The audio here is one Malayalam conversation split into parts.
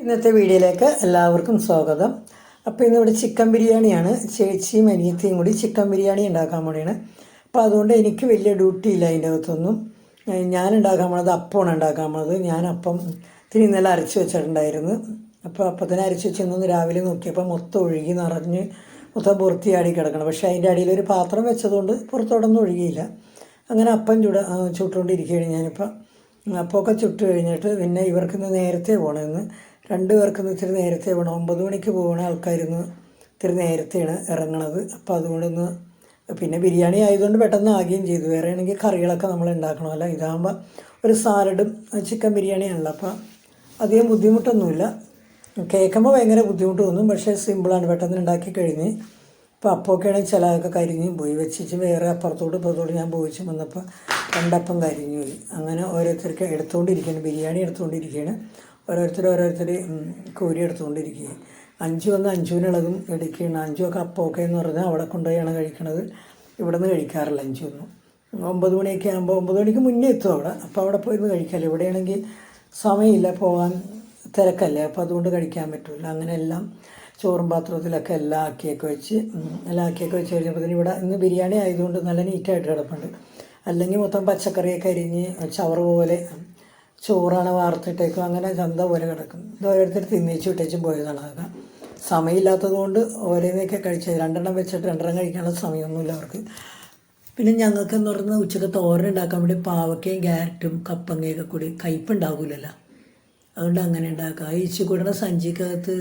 ഇന്നത്തെ വീഡിയോയിലേക്ക് എല്ലാവർക്കും സ്വാഗതം. അപ്പോൾ ഇന്നിവിടെ ചിക്കൻ ബിരിയാണിയാണ്. ചേച്ചിയും അനിയത്തിയും കൂടി ചിക്കൻ ബിരിയാണി ഉണ്ടാക്കാൻ വേണ്ടിയാണ്. അപ്പോൾ അതുകൊണ്ട് എനിക്ക് വലിയ ഡ്യൂട്ടി ഇല്ല അതിൻ്റെ അകത്തൊന്നും. ഞാൻ ഉണ്ടാക്കാൻ പോണത് അപ്പമാണ് ഉണ്ടാക്കാൻ പോണത്. ഞാൻ അപ്പം ഇത്തിരി ഇന്നലെ അരച്ച് വെച്ചിട്ടുണ്ടായിരുന്നു. അപ്പോൾ അപ്പത്തിന് അരച്ച് വെച്ചൊന്ന് രാവിലെ നോക്കിയപ്പോൾ മൊത്തം ഒഴുകി നിറഞ്ഞ് മൊത്തം വൃത്തിയാടി കിടക്കണം. പക്ഷേ അതിൻ്റെ അടിയിൽ ഒരു പാത്രം വെച്ചതുകൊണ്ട് പുറത്തോടൊന്നും ഒഴുകിയില്ല. അങ്ങനെ അപ്പം ചുട്ടുകൊണ്ടിരിക്കുകയാണ് ഞാനിപ്പോൾ. അപ്പമൊക്കെ ചുട്ട് കഴിഞ്ഞിട്ട് പിന്നെ ഇവർക്കിന്ന് നേരത്തെ പോകണമെന്ന്, രണ്ടുപേർക്കിന്ന് ഇത്തിരി നേരത്തെ പോകണം. 9 മണിക്ക് പോകുന്ന ആൾക്കാരിന്ന് ഇത്തിരി നേരത്തെയാണ് ഇറങ്ങണത്. അപ്പോൾ അതുകൊണ്ടൊന്ന് പിന്നെ ബിരിയാണി ആയതുകൊണ്ട് പെട്ടെന്ന് ആകുകയും ചെയ്തു. വേറെ ആണെങ്കിൽ കറികളൊക്കെ നമ്മൾ ഉണ്ടാക്കണമല്ലോ. ഇതാകുമ്പോൾ ഒരു സാലഡും ചിക്കൻ ബിരിയാണിയാണല്ലോ, അപ്പോൾ അധികം ബുദ്ധിമുട്ടൊന്നുമില്ല. കേൾക്കുമ്പോൾ ഭയങ്കര ബുദ്ധിമുട്ട് തോന്നും, പക്ഷേ സിമ്പിളാണ്, പെട്ടെന്ന് ഉണ്ടാക്കി കഴിഞ്ഞ്. ഇപ്പോൾ അപ്പമൊക്കെ ആണെങ്കിൽ ചിലതൊക്കെ കരിഞ്ഞ് പോയി. വെച്ചിട്ട് വേറെ ഇപ്പുറത്തോട്ട് ഞാൻ പോയിച്ച് വന്നപ്പോൾ രണ്ടപ്പം കരിഞ്ഞു പോയി. അങ്ങനെ ഓരോരുത്തർക്ക് എടുത്തുകൊണ്ടിരിക്കുകയാണ്, ബിരിയാണി എടുത്തുകൊണ്ടിരിക്കുകയാണ്. ഓരോരുത്തർ കോരി എടുത്തുകൊണ്ടിരിക്കുകയാണ്. അഞ്ചു വന്ന് അഞ്ചുവിനുള്ളതും എടുക്കുകയാണ്. അഞ്ചുമൊക്കെ അപ്പമൊക്കെ എന്ന് പറഞ്ഞാൽ അവിടെ കൊണ്ടുപോയാണ് കഴിക്കണത്. ഇവിടെ നിന്ന് കഴിക്കാറില്ല അഞ്ചൊന്നും. 9 മണിയൊക്കെ ആകുമ്പോൾ 9 മണിക്ക് മുന്നേ എത്തും അവിടെ. അപ്പോൾ അവിടെ പോയിരുന്ന് കഴിക്കാമല്ലോ. ഇവിടെയാണെങ്കിൽ സമയമില്ല, പോകാൻ തിരക്കല്ലേ, അപ്പോൾ അതുകൊണ്ട് കഴിക്കാൻ പറ്റില്ല. അങ്ങനെ എല്ലാം ചോറും പാത്രത്തിലൊക്കെ എല്ലാം ആക്കിയൊക്കെ വെച്ച് കഴിഞ്ഞപ്പോൾ ഇവിടെ ഇന്ന് ബിരിയാണി ആയതുകൊണ്ട് നല്ല നീറ്റായിട്ട് കിടപ്പുണ്ട്. അല്ലെങ്കിൽ മൊത്തം പച്ചക്കറിയൊക്കെ അരിഞ്ഞ് ചവറ് പോലെ ചോറാണ് വാർത്തിട്ടേക്കും, അങ്ങനെ ചന്ത പോലെ കിടക്കും. ഇത് ഓരോരുത്തർ തിന്നേച്ച് വിട്ടേച്ചും പോയതാണ്. അതൊക്കെ സമയമില്ലാത്തത് കൊണ്ട് ഓരോന്നൊക്കെ കഴിച്ചത്. 2 വെച്ചിട്ട് 2 കഴിക്കാനുള്ള സമയമൊന്നുമില്ല അവർക്ക്. പിന്നെ ഞങ്ങൾക്കെന്ന് പറഞ്ഞാൽ ഉച്ചക്ക് തോരൻ ഉണ്ടാക്കാൻ വേണ്ടി പാവക്കയും ക്യാരറ്റും കപ്പങ്ങയൊക്കെ കൂടി കയ്പ്പുണ്ടാകില്ലല്ലോ, അതുകൊണ്ട് അങ്ങനെ ഉണ്ടാക്കുക. ഈ ഇച്ചുകൂടെ സഞ്ചിക്കകത്ത്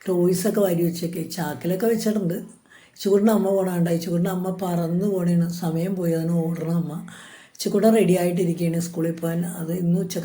ടോയ്സൊക്കെ വാരി വെച്ചേക്ക് ചാക്കിലൊക്കെ വെച്ചിട്ടുണ്ട്. ഇച്ചുകൂടിൻ്റെ അമ്മ പോകണുണ്ട്. ഇച്ചുകൂടിൻ്റെ അമ്മ പറന്ന് പോകണേണ്, സമയം പോയി, അതിന് ഓടണം അമ്മ. ഇച്ചുകൂടെ റെഡി ആയിട്ടിരിക്കുകയാണ് സ്കൂളിൽ പോകാൻ. അത് ഇന്ന് ഉച്ചക്ക്